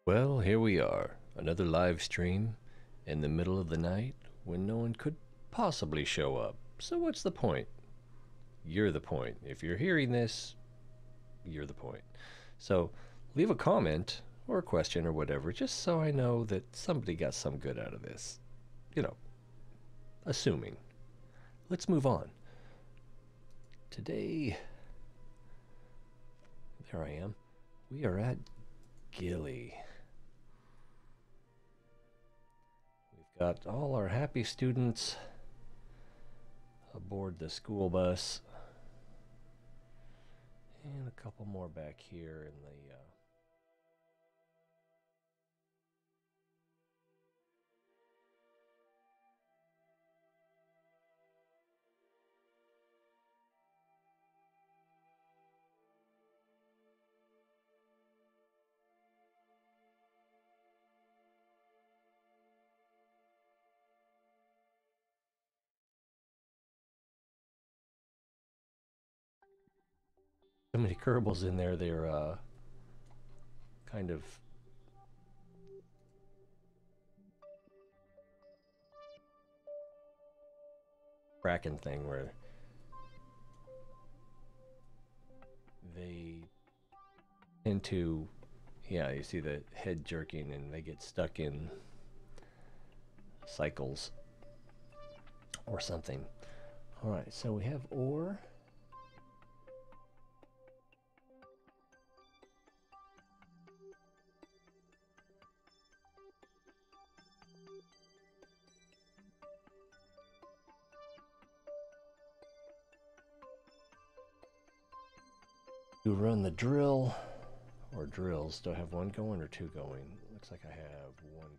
Well, here we are, another live stream in the middle of the night when no one could possibly show up. So what's the point? You're the point. If you're hearing this, you're the point. So leave a comment or a question or whatever, just so I know that somebody got some good out of this. You know, assuming. Let's move on. Today, there I am. We are at Gilly. We've got all our happy students aboard the school bus, and a couple more back here in the so many Kerbals in there. They're kind of Kraken thing where they tend to, yeah, you see the head jerking and they get stuck in cycles or something. All right, so we have ore. You run the drill or drills. Do I have one going or two going? Looks like I have one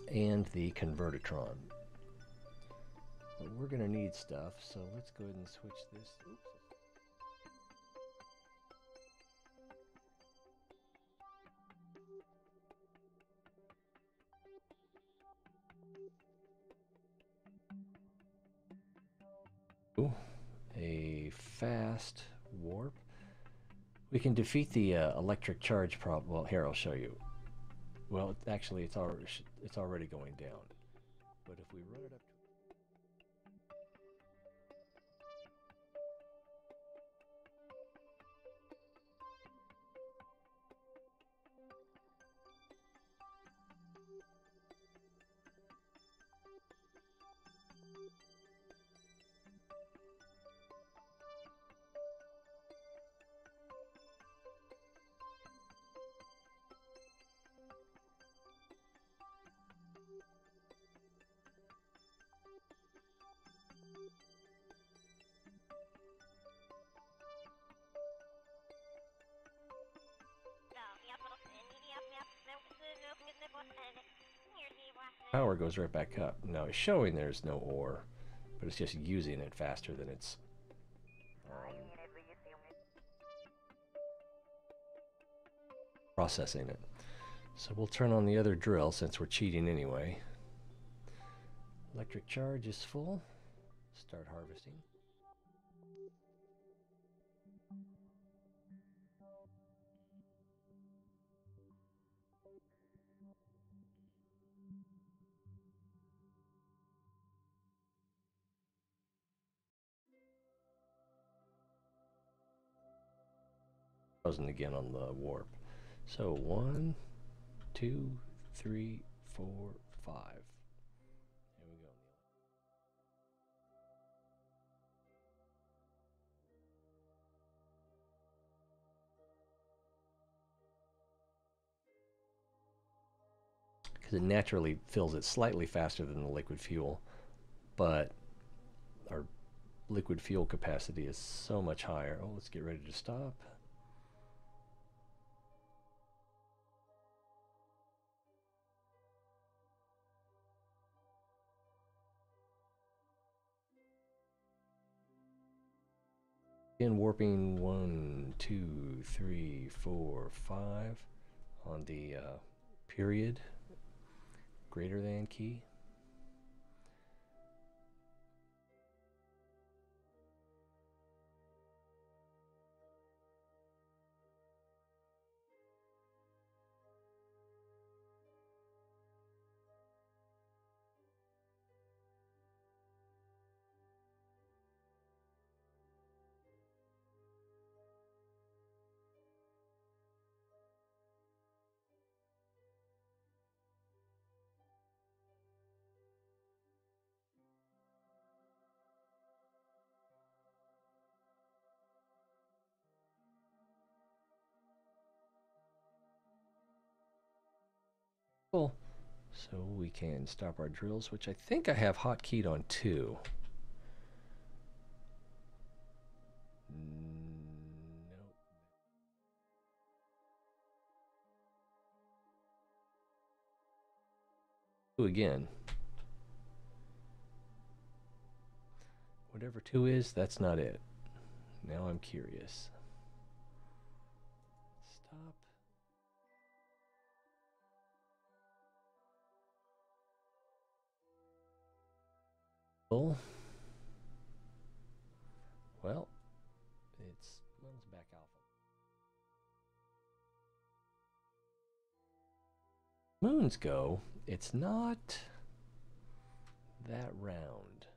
going. And the convertitron. But we're gonna need stuff, so let's go ahead and switch this. Oops. Ooh, a fast warp. We can defeat the electric charge problem. Well, here I'll show you. Well, actually, it's already going down. But if we run it up power goes right back up. Now it's showing there's no ore, but it's just using it faster than it's processing it. So we'll turn on the other drill since we're cheating anyway. Electric charge is full. Start harvesting. Frozen again on the warp. So 1, 2, 3, 4, 5. There we go. Because it naturally fills it slightly faster than the liquid fuel, but our liquid fuel capacity is so much higher. Oh, let's get ready to stop. In warping 1, 2, 3, 4, 5 on the period greater than key. So we can stop our drills, which I think I have hotkeyed on 2. Nope. Again. Whatever 2 is, that's not it. Now I'm curious. Stop. Well, it's back alpha. Moons go, it's not that round.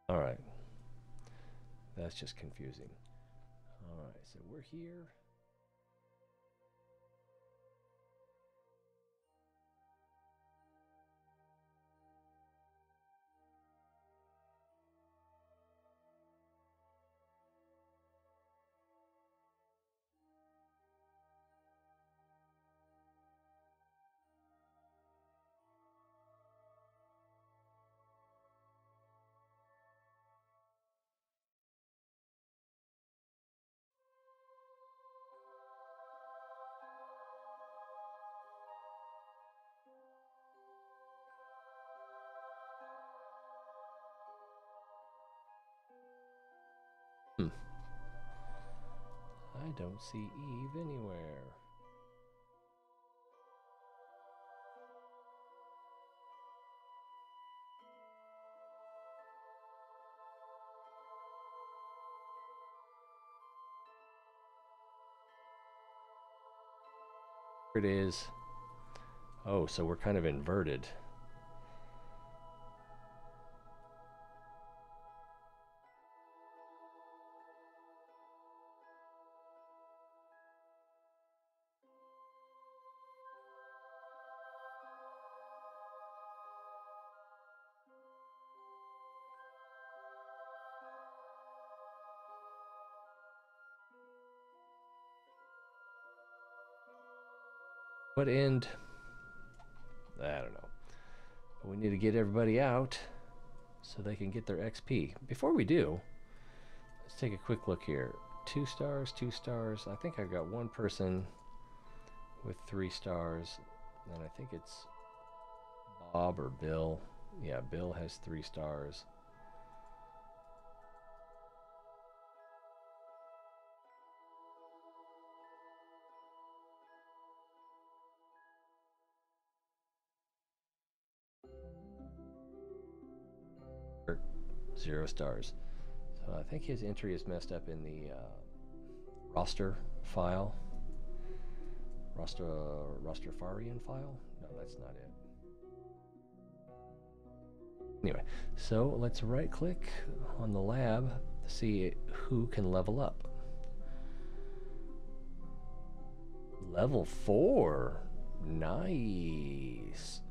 All right. That's just confusing. All right, so we're here. I don't see Eve anywhere. Here it is. Oh, so we're kind of inverted. What end? I don't know. But we need to get everybody out so they can get their XP. Before we do, let's take a quick look here. 2 stars, 2 stars. I think I've got one person with 3 stars. And I think it's Bob or Bill. Yeah, Bill has 3 stars. Zero stars. So I think his entry is messed up in the roster file. Rastafarian file? No, that's not it. Anyway, so let's right click on the lab to see who can level up. Level 4. Nice.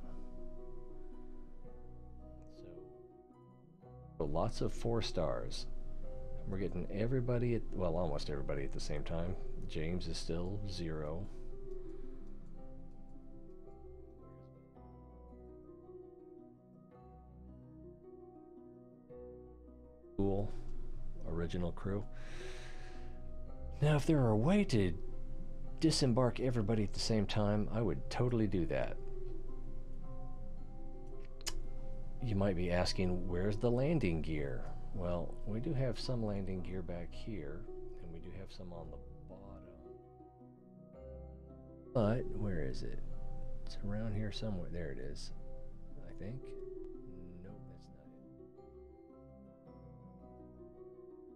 So lots of 4 stars. We're getting everybody well, almost everybody at the same time. James is still 0. Cool. Original crew. Now, if there were a way to disembark everybody at the same time, I would totally do that. You might be asking, where's the landing gear? Well, we do have some landing gear back here, and we do have some on the bottom. But, where is it? It's around here somewhere. There it is, I think. Nope, that's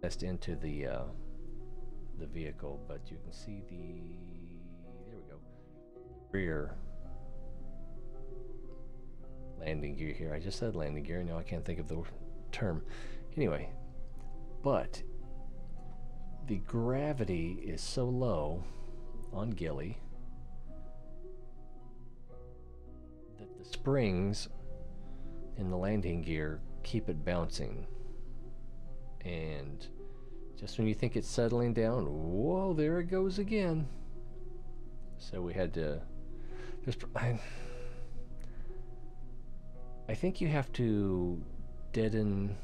not Test into the vehicle, but you can see there we go, rear landing gear here. I just said landing gear, now I can't think of the term. Anyway, but the gravity is so low on Gilly that the springs in the landing gear keep it bouncing. And just when you think it's settling down, whoa, there it goes again. So we had to I think you have to deaden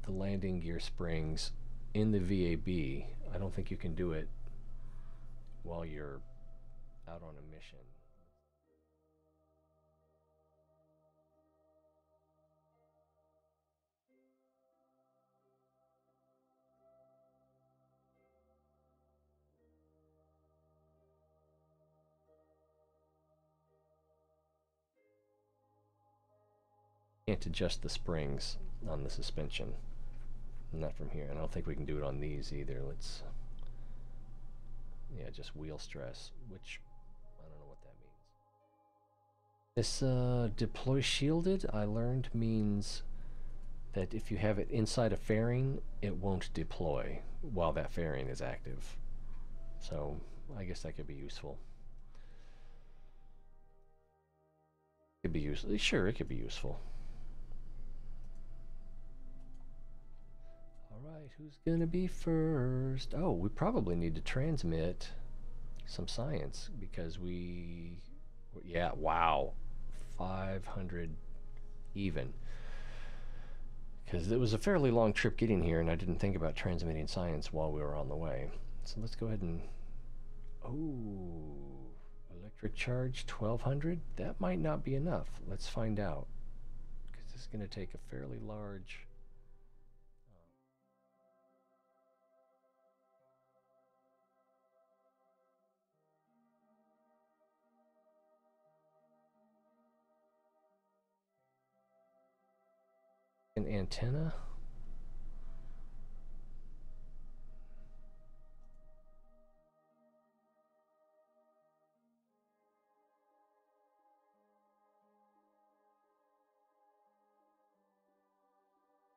the landing gear springs in the VAB. I don't think you can do it while you're out on a mission. Can't adjust the springs on the suspension. Not from here. I don't think we can do it on these either. Let's, yeah, just wheel stress, which I don't know what that means. This deploy shielded, I learned, means that if you have it inside a fairing, it won't deploy while that fairing is active. So I guess that could be useful. Could be useful. Sure, it could be useful. Alright, who's gonna be first? Oh, we probably need to transmit some science because yeah, wow, 500 even. Because it was a fairly long trip getting here and I didn't think about transmitting science while we were on the way. So let's go ahead and, oh, electric charge 1200? That might not be enough. Let's find out. Because this is going to take a fairly large... an antenna?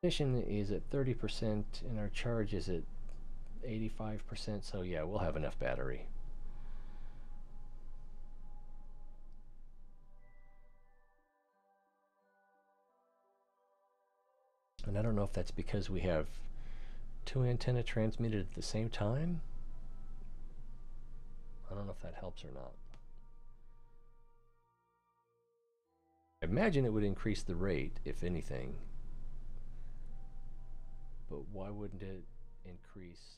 Ignition is at 30% and our charge is at 85%, so yeah, we'll have enough battery. And I don't know if that's because we have two antennae transmitted at the same time. I don't know if that helps or not. I imagine it would increase the rate, if anything. But why wouldn't it increase?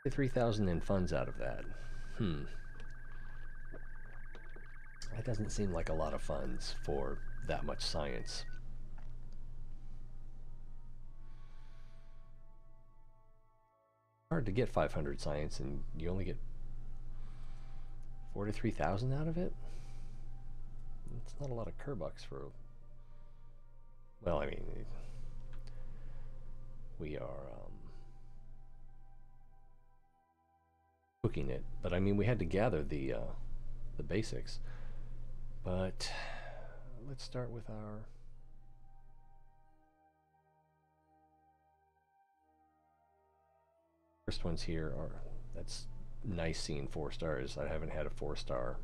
Get 3,000 in funds out of that. That doesn't seem like a lot of funds for that much science. Hard to get 500 science and you only get 43,000 out of it? It's not a lot of Kerbucks for... Well, I mean... We are, cooking it. But, I mean, we had to gather the basics. But... Let's start with our... First ones here are... That's... nice seeing 4 stars. I haven't had a 4-star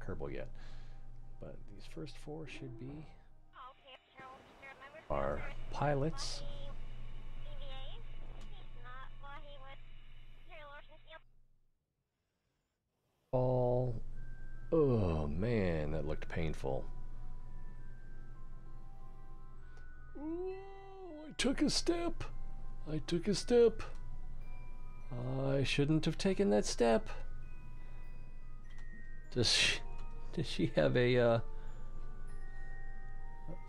Kerbal yet, but these first 4 should be our pilots. All, oh man, that looked painful. Ooh, I took a step. I shouldn't have taken that step. Does she have a,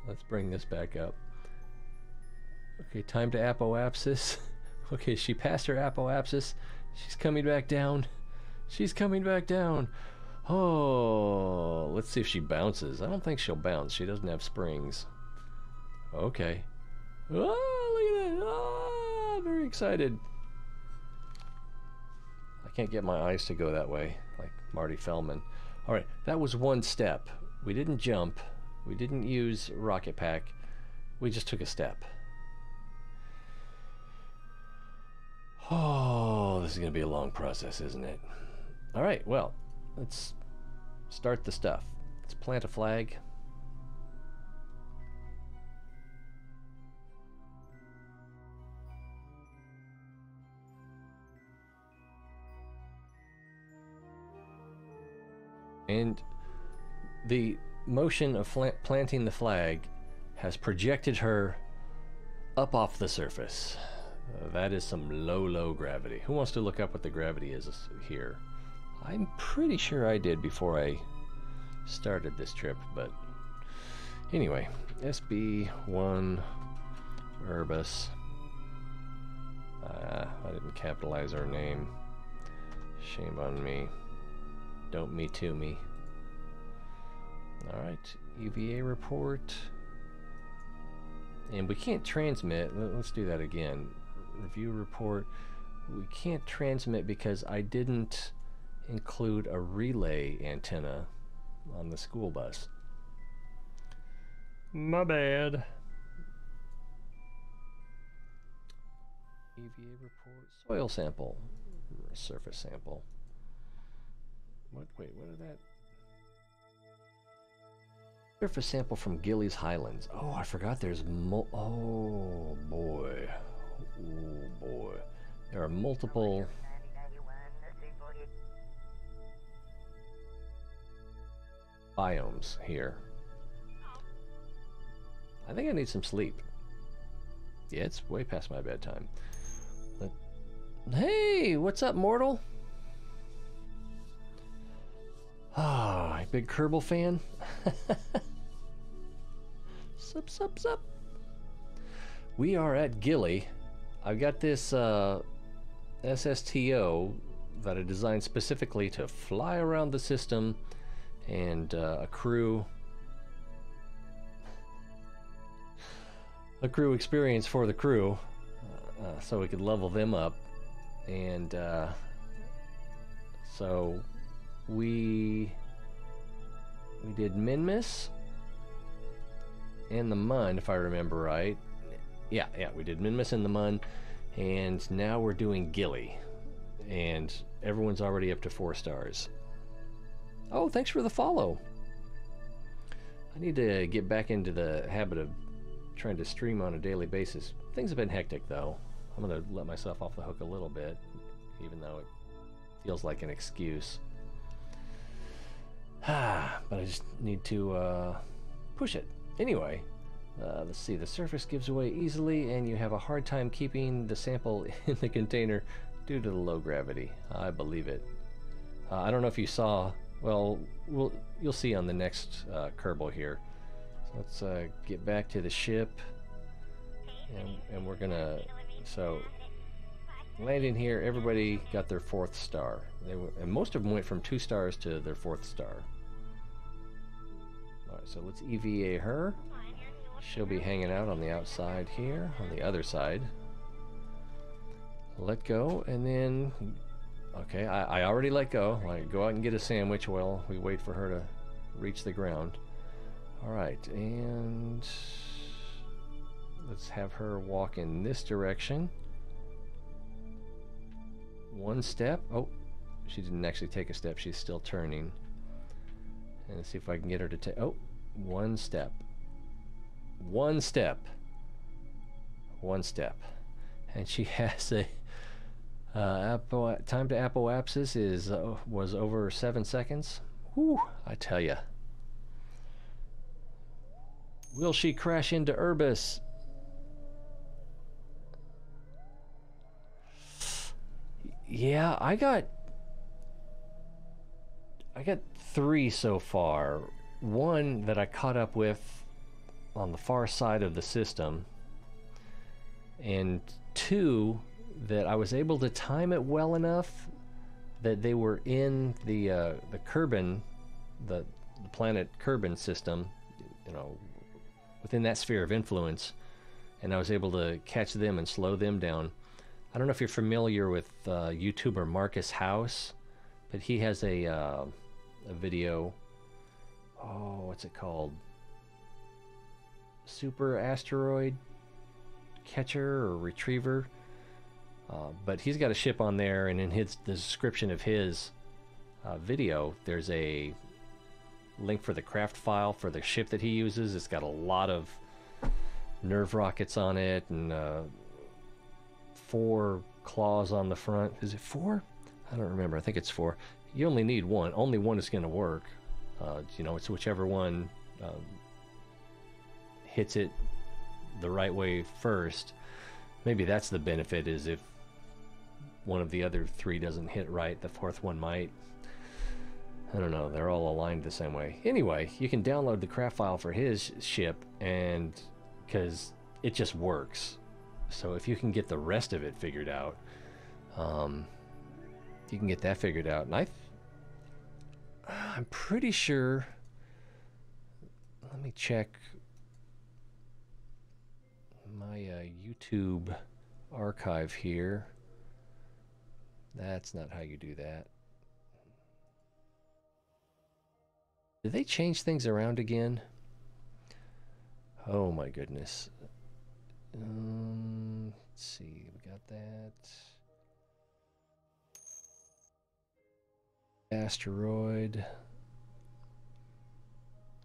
let's bring this back up. Okay, time to apoapsis. Okay, she passed her apoapsis. She's coming back down. Oh, let's see if she bounces. I don't think she'll bounce. She doesn't have springs. Okay. Oh, look at that. Oh, very excited. I can't get my eyes to go that way, like Marty Feldman. All right, that was one step. We didn't jump. We didn't use rocket pack. We just took a step. Oh, this is going to be a long process, isn't it? All right, well, let's start the stuff. Let's plant a flag. And the motion of planting the flag has projected her up off the surface. That is some low, low gravity. Who wants to look up what the gravity is here? I'm pretty sure I did before I started this trip, but anyway, SB1 Urbis. I didn't capitalize our name. Shame on me. Don't me too me. Alright, EVA report. And we can't transmit. Let's do that again. Review report. We can't transmit because I didn't include a relay antenna on the school bus. My bad. EVA report. Soil sample. Surface sample. What? Wait, what is that? Surface sample from Gilly's Highlands. Oh, I forgot there's oh boy. Oh boy. There are multiple biomes here. I think I need some sleep. Yeah, it's way past my bedtime. Hey, what's up, mortal? Ah, big Kerbal fan? Sup, sup, sup. We are at Gilly. I've got this SSTO that I designed specifically to fly around the system and accrue experience for the crew so we could level them up. And so we did Minmus and the Mun, if I remember right. Yeah, we did Minmus and the Mun, and now we're doing Gilly, and everyone's already up to 4 stars. Oh, thanks for the follow. I need to get back into the habit of trying to stream on a daily basis. Things have been hectic, though. I'm gonna let myself off the hook a little bit, even though it feels like an excuse. But I just need to push it. Anyway, let's see. The surface gives away easily, and you have a hard time keeping the sample in the container due to the low gravity. I believe it. I don't know if you saw. Well, you'll see on the next Kerbal here. So let's get back to the ship, and we're gonna. So landing here, everybody got their 4th star. And most of them went from 2 stars to their 4th star. Alright, so let's EVA her. She'll be hanging out on the outside here, on the other side. Let go, and then... Okay, I already let go. I go out and get a sandwich while we wait for her to reach the ground. Alright, and... let's have her walk in this direction. 1 step. Oh, she didn't actually take a step. She's still turning. And let's see if I can get her to take... Oh, 1 step. 1 step. 1 step. And she has a... time to apoapsis was over 7 seconds. Whew, I tell ya. Will she crash into Urbis? Yeah, I got 3 so far. 1 that I caught up with on the far side of the system, and 2 that I was able to time it well enough that they were in the Kerbin, the the planet Kerbal system, you know, within that sphere of influence, and I was able to catch them and slow them down. I don't know if you're familiar with YouTuber Marcus House, but he has a video. Oh, what's it called? Super Asteroid Catcher or Retriever. But he's got a ship on there, and in the description of his video, there's a link for the craft file for the ship that he uses. It's got a lot of nerve rockets on it, and 4 claws on the front. Is it 4? I don't remember. I think it's 4. You only need one. Only one is going to work. You know, it's whichever one hits it the right way first. Maybe that's the benefit, is if one of the other 3 doesn't hit right, the 4th one might. I don't know. They're all aligned the same way. Anyway, you can download the craft file for his ship, and because it just works. So if you can get the rest of it figured out, you can get that figured out. And I'm pretty sure. Let me check my YouTube archive here. That's not how you do that. Did they change things around again? Oh my goodness. Let's see, we got that. Asteroid.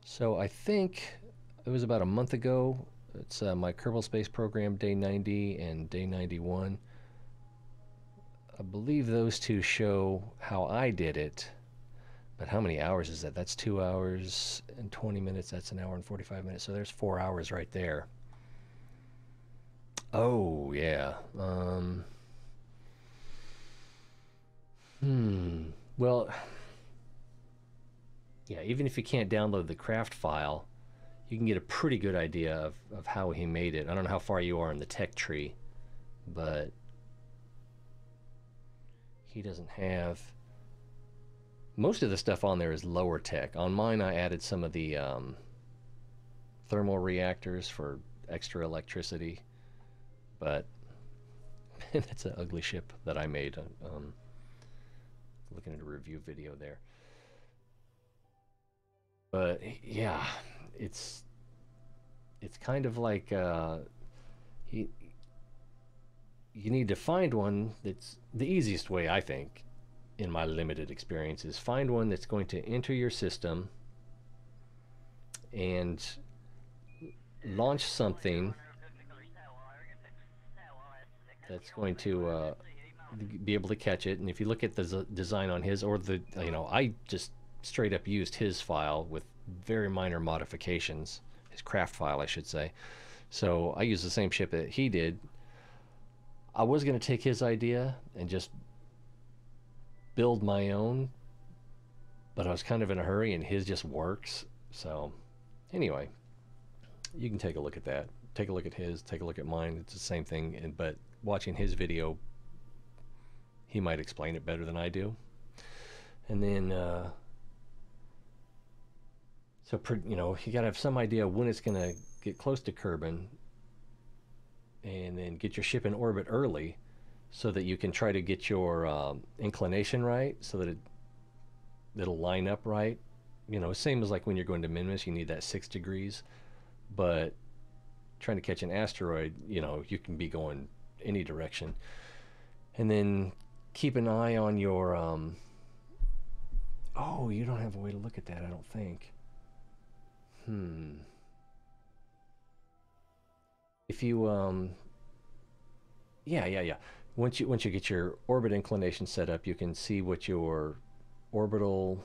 So I think it was about a month ago. It's my Kerbal Space Program Day 90 and Day 91. I believe those 2 show how I did it. But how many hours is that? That's 2 hours and 20 minutes. That's an hour and 45 minutes. So there's 4 hours right there. Oh, yeah. Well, yeah, even if you can't download the craft file, you can get a pretty good idea of how he made it. I don't know how far you are in the tech tree, but he doesn't have... Most of the stuff on there is lower tech. On mine, I added some of the thermal reactors for extra electricity, but that's an ugly ship that I made. Looking at a review video there. But yeah, it's kind of like you need to find one that's the easiest way, I think, in my limited experience, is find one that's going to enter your system and launch something that's going to be able to catch it. And if you look at the design on his, or the, you know, I just straight up used his file with very minor modifications, his craft file, I should say. So I used the same ship that he did. I was going to take his idea and just build my own, but I was kind of in a hurry, and his just works. So anyway, you can take a look at that. Take a look at his, take a look at mine. It's the same thing, but watching his video, he might explain it better than I do. And then so you know, you gotta have some idea when it's gonna get close to Kerbal, and then get your ship in orbit early, so that you can try to get your inclination right, so that it'll line up right. You know, same as like when you're going to Minmus, you need that 6 degrees. But trying to catch an asteroid, you know, you can be going any direction. And then keep an eye on your... oh, you don't have a way to look at that, I don't think. If you... yeah. Once you get your orbit inclination set up, you can see what your orbital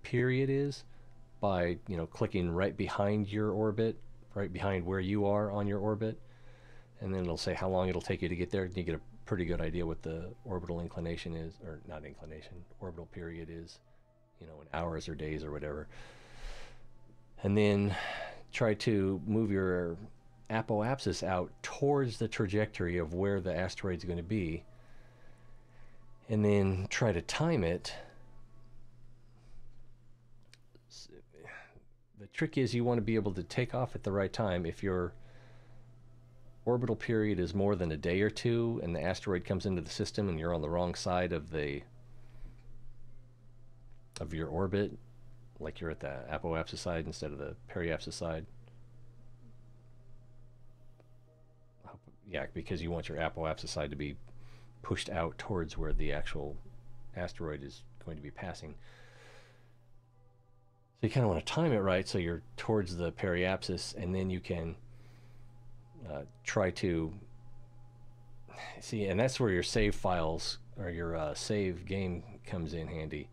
period is by, you know, clicking right behind your orbit, right behind where you are on your orbit, and then it'll say how long it'll take you to get there. You get a pretty good idea what the orbital inclination is, or not inclination, orbital period is, you know, in hours or days or whatever. And then try to move your apoapsis out towards the trajectory of where the asteroid's going to be, and then try to time it The trick is you want to be able to take off at the right time. If your orbital period is more than a day or two and the asteroid comes into the system and you're on the wrong side of your orbit, like you're at the apoapsis side instead of the periapsis side. Yeah, because you want your apoapsis side to be pushed out towards where the actual asteroid is going to be passing. So you kind of want to time it right so you're towards the periapsis, and then you can try to see, and that's where your save files or your save game comes in handy,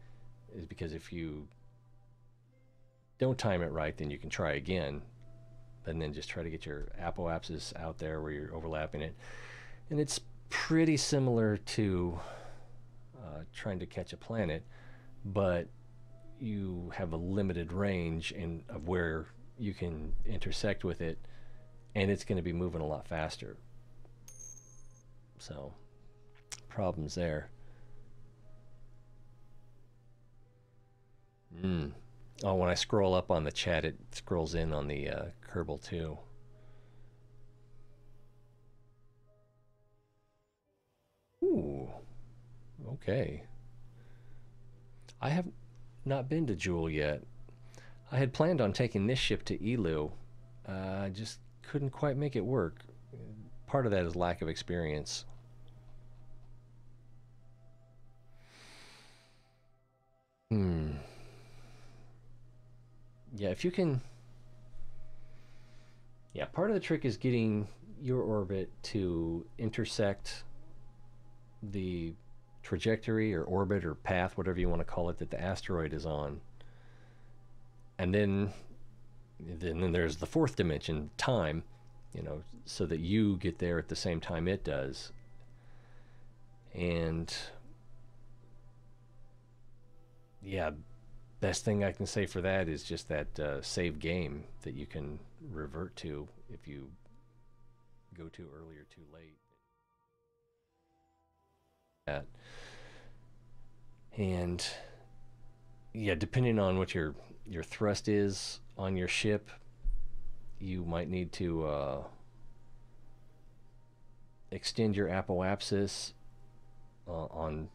is because if you don't time it right, then you can try again, and then just try to get your apoapsis out there where you're overlapping it. And it's pretty similar to trying to catch a planet, but you have a limited range of where you can intersect with it, and it's going to be moving a lot faster. So, problems there. Oh, when I scroll up on the chat, it scrolls in on the Kerbal too. Ooh, okay. I have not been to Jewel yet. I had planned on taking this ship to Elu. I just couldn't quite make it work. Part of that is lack of experience. Yeah, if you can... Yeah, part of the trick is getting your orbit to intersect the trajectory or orbit or path, whatever you want to call it, that the asteroid is on. And then there's the fourth dimension, time, so that you get there at the same time it does. And yeah, best thing I can say for that is just that save game that you can revert to if you go too early or too late. That. And yeah, depending on what your thrust is on your ship, you might need to extend your apoapsis on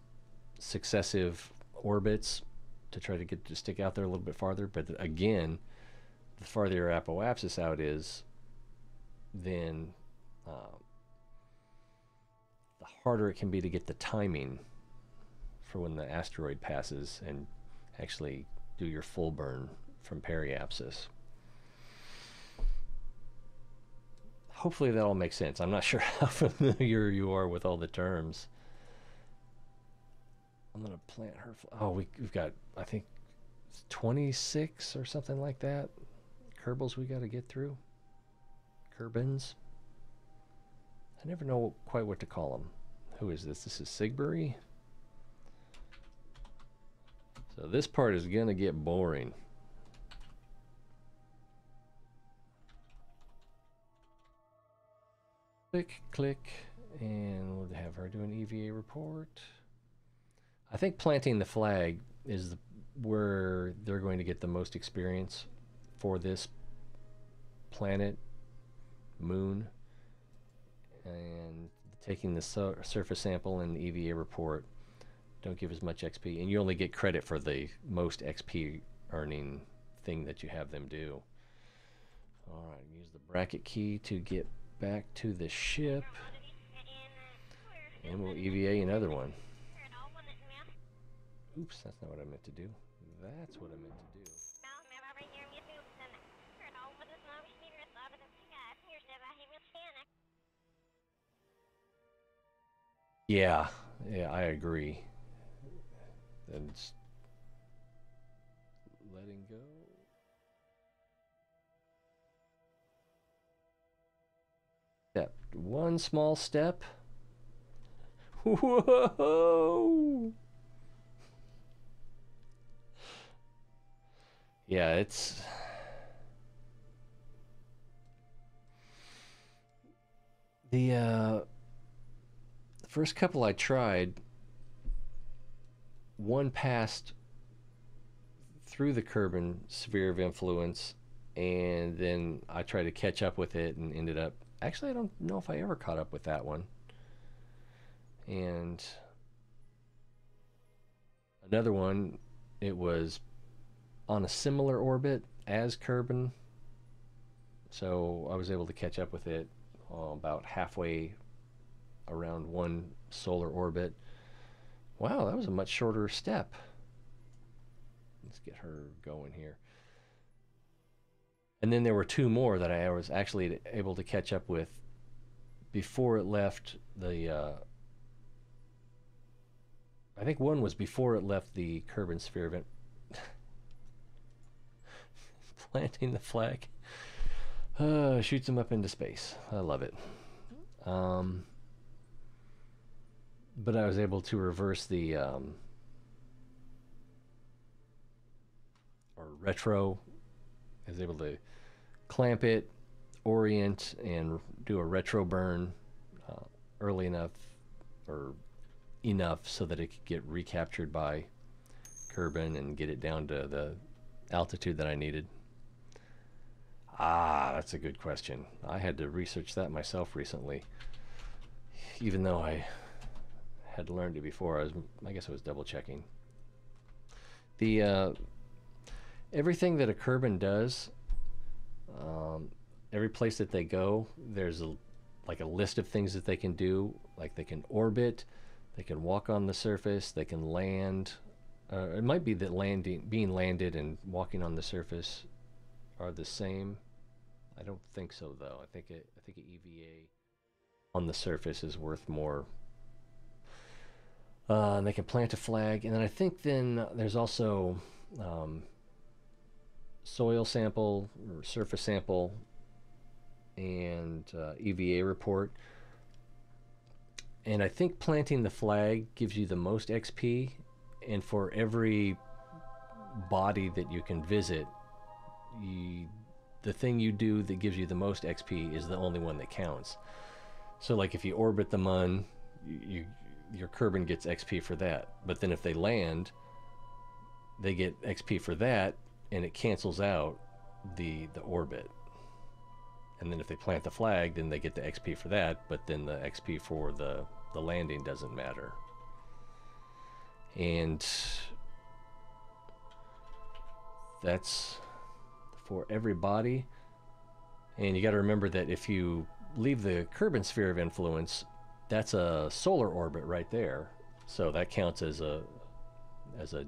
successive orbits to try to get to stick out there a little bit farther. But again, the farther your apoapsis out is, then the harder it can be to get the timing for when the asteroid passes and actually do your full burn from periapsis. Hopefully that all makes sense. I'm not sure how familiar you are with all the terms. I'm gonna plant her. Oh, we've got, I think, 26 or something like that. Kerbals we got to get through. Kerbins. I never know quite what to call them. Who is this? This is Sigbury. So this part is gonna get boring. Click, click, and we'll have her do an EVA report. I think planting the flag is where they're going to get the most experience for this planet, moon, and taking the surface sample and the EVA report don't give as much XP, and you only get credit for the most XP earning thing that you have them do. All right, use the bracket key to get back to the ship, and we'll EVA another one. Oops, that's not what I meant to do. That's what I meant to do. Yeah, I agree. And it's letting go. Step. One small step. Whoa! Yeah, it's... The first couple I tried, one passed through the Kerbin sphere of influence, and then I tried to catch up with it and ended up. Actually, I don't know if I ever caught up with that one. And another one, it was on a similar orbit as Kerbin, so I was able to catch up with it about halfway around one solar orbit. Wow, that was a much shorter step. Let's get her going here. And then there were two more that I was actually able to catch up with before it left the. I think one was before it left the Kerbin sphere event. Planting the flag. Shoots him up into space. I love it. But I was able to reverse the or retro. I was able to clamp it, orient, and do a retro burn early enough or enough so that it could get recaptured by Kerbin and get it down to the altitude that I needed. Ah, that's a good question. I had to research that myself recently, even though I had learned it before. I guess I was double checking. The everything that a Kerbin does, every place that they go, there's like a list of things that they can do. Like they can orbit, they can walk on the surface, they can land. It might be that being landed and walking on the surface are the same. I don't think so though. I think an EVA on the surface is worth more. And they can plant a flag, and then I think then there's also soil sample or surface sample and EVA report. And I think planting the flag gives you the most XP, and for every body that you can visit, the thing you do that gives you the most XP is the only one that counts. So like if you orbit the Mun, your Kerbin gets XP for that. But then if they land, they get XP for that, and it cancels out the orbit. And then if they plant the flag, then they get the XP for that, but then the XP for the landing doesn't matter. And that's for every body. And you got to remember that if you leave the Kerbin sphere of influence, that's a solar orbit right there. So that counts as a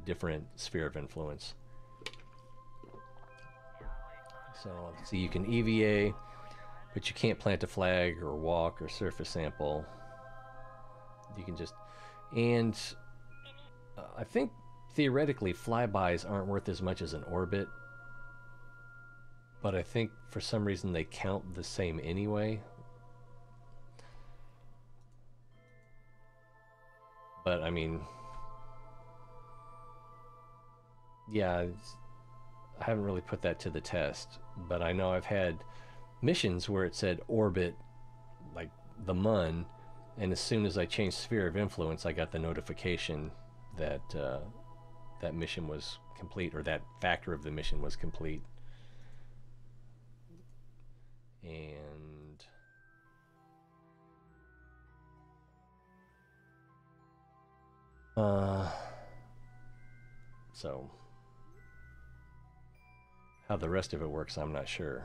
different sphere of influence. So you can EVA, but you can't plant a flag or walk or surface sample. You can just, and I think theoretically flybys aren't worth as much as an orbit, but I think for some reason they count the same anyway. But I mean, yeah, I haven't really put that to the test, but I know I've had missions where it said orbit, like the Mun, and as soon as I changed sphere of influence, I got the notification that that mission was complete, or that factor of the mission was complete. And so how the rest of it works, I'm not sure.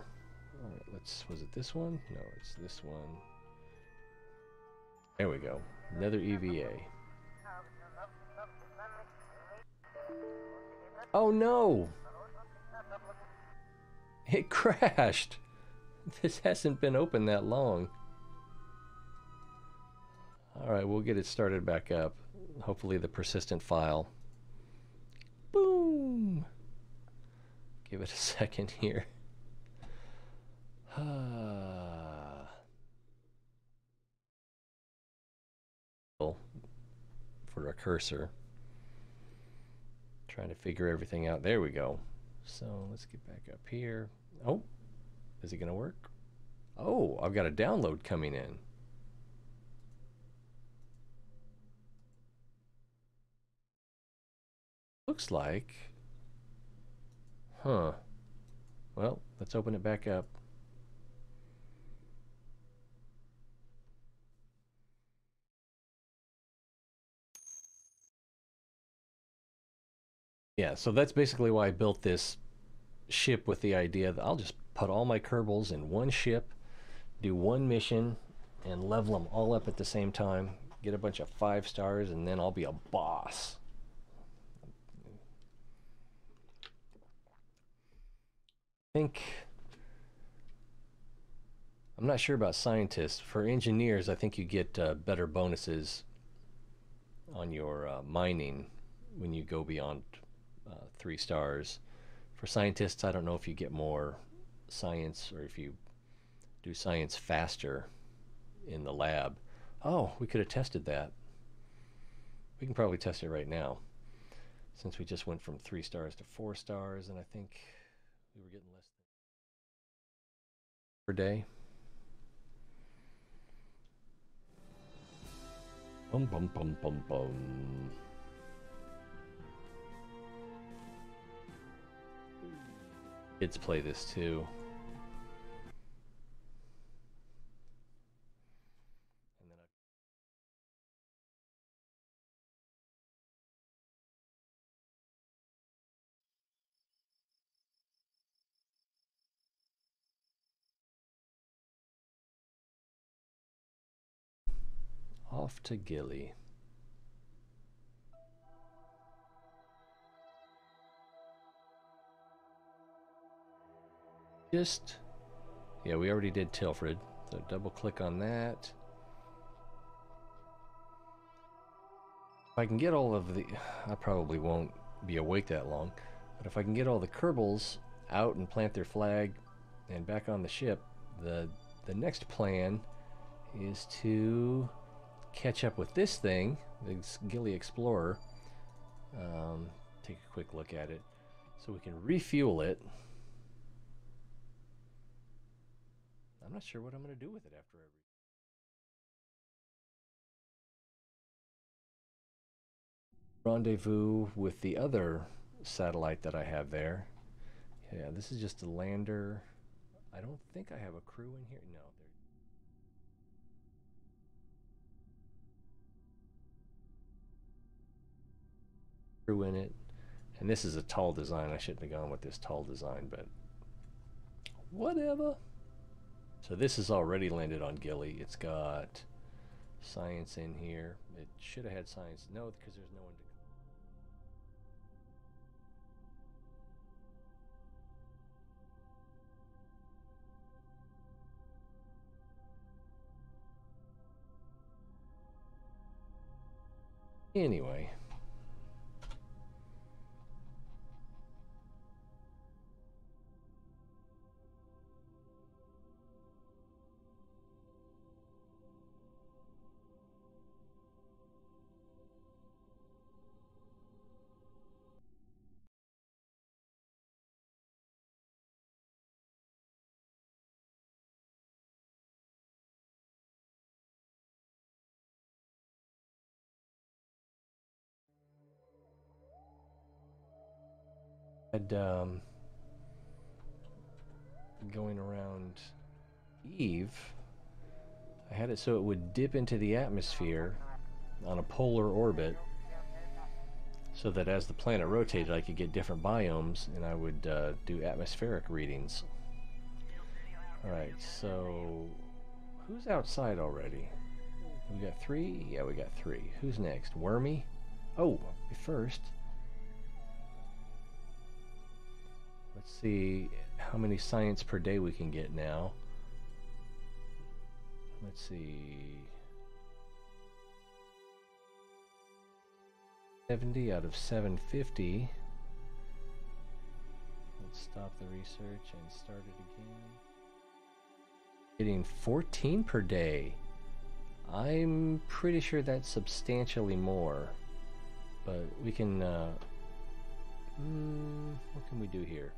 All right, was it this one? No, it's this one. There we go. Another EVA. Oh no! It crashed! This hasn't been open that long. Alright, we'll get it started back up. Hopefully the persistent file. Boom! Give it a second here. For a cursor. Trying to figure everything out. There we go. So let's get back up here. Oh, is it going to work? Oh, I've got a download coming in. Looks like Huh. Well, let's open it back up. Yeah, so that's basically why I built this ship, with the idea that I'll just put all my Kerbals in one ship, do one mission, and level them all up at the same time, get a bunch of 5 stars, and then I'll be a boss. I think, I'm not sure about scientists. For engineers, I think you get better bonuses on your mining when you go beyond 3 stars. For scientists, I don't know if you get more science or if you do science faster in the lab. Oh, we could have tested that. We can probably test it right now, since we just went from 3 stars to 4 stars, and I think we were getting less per day. Bum bum bum bum bum. Kids play this too. And then off to Gilly. Yeah, we already did Tilfred, so double click on that. If I can get all of the, I probably won't be awake that long, but if I can get all the Kerbals out and plant their flag and back on the ship, the next plan is to catch up with this thing, the Gilly Explorer. Take a quick look at it so we can refuel it. I'm not sure what I'm going to do with it after every. Rendezvous with the other satellite that I have there. Yeah, this is just a lander. I don't think I have a crew in here. No, there's crew in it. And this is a tall design. I shouldn't have gone with this tall design, but whatever. So this has already landed on Gilly. It's got science in here. It should have had science. No, because there's no one to. Anyway. Had going around Eve, I had it so it would dip into the atmosphere on a polar orbit, so that as the planet rotated, I could get different biomes, and I would do atmospheric readings. Alright, so who's outside already? We got 3? Yeah, we got 3. Who's next? Wormy? Oh, first, let's see how many science per day we can get now. Let's see. 70 out of 750. Let's stop the research and start it again. Getting 14 per day. I'm pretty sure that's substantially more. But we can, what can we do here?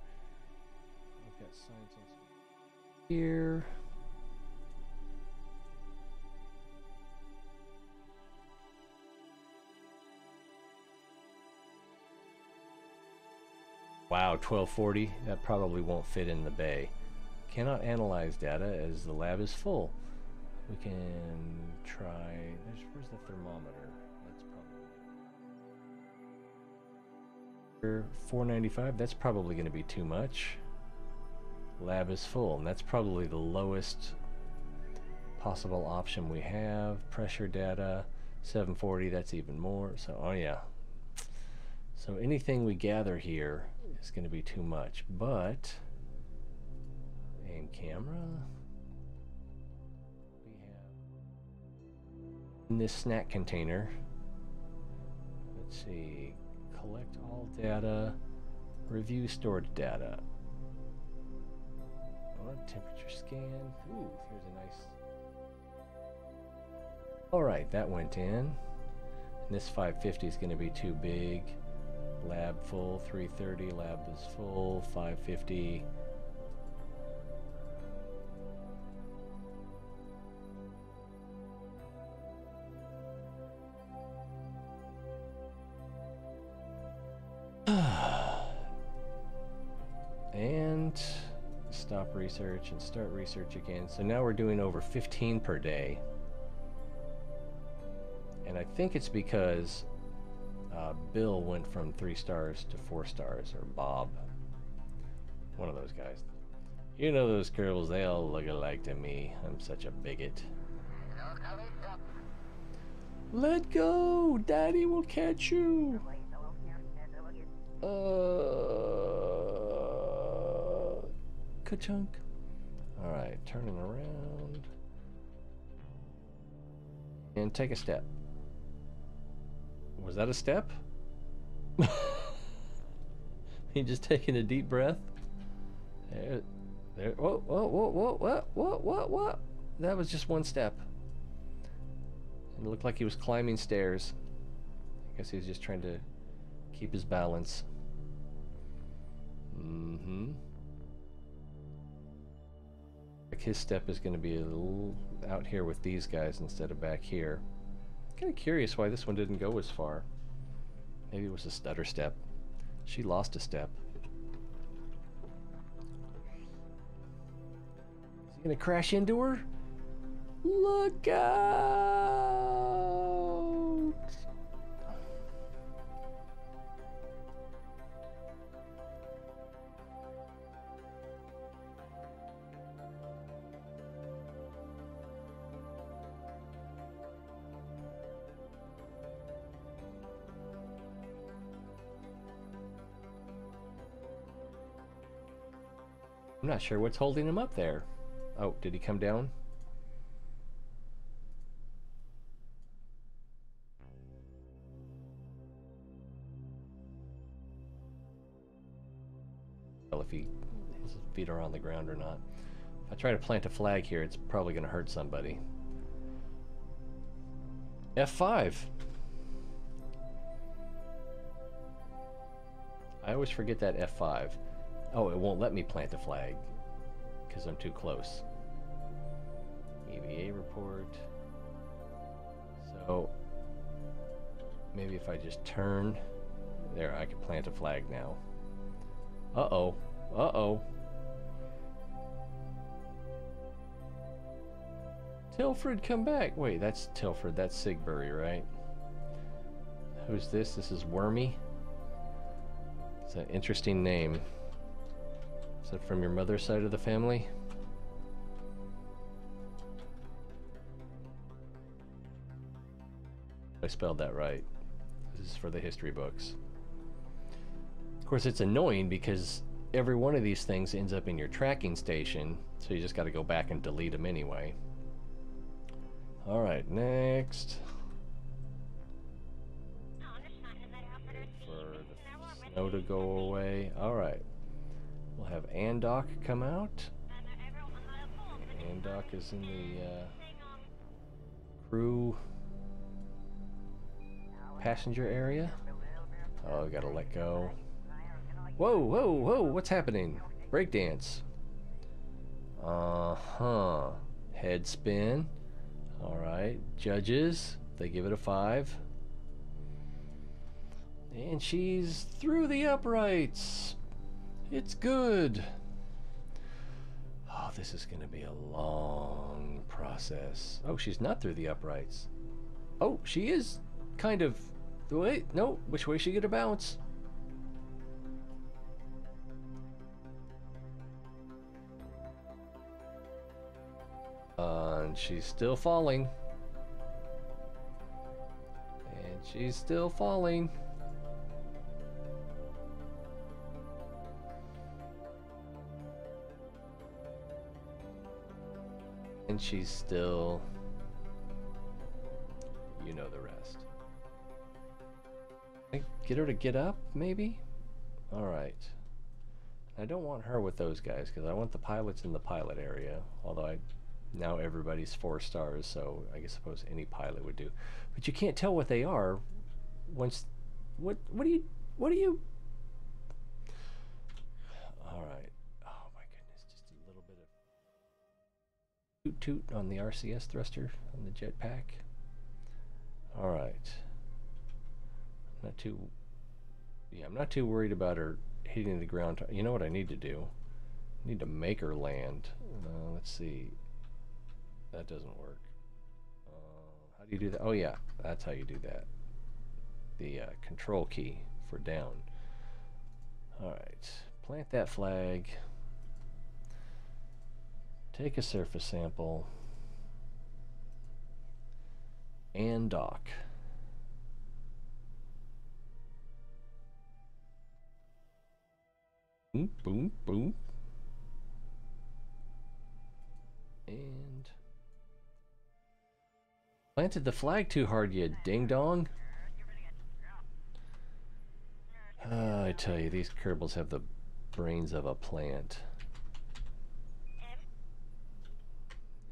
I've got science here. Wow, 1240. That probably won't fit in the bay. Cannot analyze data as the lab is full. We can try. Where's the thermometer? That's probably 495. That's probably going to be too much. Lab is full, and that's probably the lowest possible option we have. Pressure data 740. That's even more. So, oh yeah. So anything we gather here is going to be too much. But aim camera. In this snack container, let's see, collect all data, review stored data. Oh, temperature scan. Ooh, here's a nice. All right, that went in. And this 550 is going to be too big. Lab full, 330. Lab is full, 550. And stop research and start research again. So now we're doing over 15 per day. And I think it's because Bill went from 3 stars to 4 stars, or Bob. One of those guys. You know those Kerbals, they all look alike to me. I'm such a bigot. Let go! Daddy will catch you! Ka-chunk. Alright, turning around. And take a step. Was that a step? You just taking a deep breath? There. Whoa, whoa, whoa, whoa, what? That was just one step. It looked like he was climbing stairs. I guess he was just trying to keep his balance. Like his step is going to be a little out here with these guys instead of back here. Kind of curious why this one didn't go as far. Maybe it was a stutter step. She lost a step. Is he going to crash into her? Look out! I'm not sure what's holding him up there. Oh, did he come down? Well, if his feet are on the ground or not. If I try to plant a flag here, it's probably going to hurt somebody. F5. I always forget that F5. Oh, it won't let me plant a flag because I'm too close. EVA report. So maybe if I just turn there, I can plant a flag now. Uh-oh. Uh-oh. Tilfred, come back. Wait, that's Tilfred. That's Sigbury, right? Who's this? This is Wormy. It's an interesting name. Is that from your mother's side of the family? I spelled that right. This is for the history books. Of course, it's annoying because every one of these things ends up in your tracking station, so you just got to go back and delete them anyway. All right, next. Wait for the snow to go away. All right. We'll have Andok come out. Andok is in the crew passenger area. Oh, we gotta let go. Whoa, whoa, whoa, what's happening? Breakdance. Uh-huh. Head spin. Alright, judges, they give it a 5. And she's through the uprights. It's good. Oh, this is going to be a long process. Oh, she's not through the uprights. Oh, she is kind of... Wait, no. Which way is she going to bounce? And she's still falling. And she's still falling. And she's still... You know the rest. Get her to get up, maybe? Alright. I don't want her with those guys, because I want the pilots in the pilot area. Although now everybody's 4 stars, so I guess suppose any pilot would do. But you can't tell what they are once... What do you... Alright. Oh my goodness, just a little bit of... Toot toot on the RCS thruster, on the jetpack. Alright. I'm not too worried about her hitting the ground. You know what I need to do? I need to make her land. Let's see. That doesn't work. How do you do that? Oh yeah, that's how you do that. The control key for down. Alright. Plant that flag. Take a surface sample. And dock. Boom, boom, boom. And... Planted the flag too hard, you ding-dong. I tell you, these Kerbals have the brains of a plant.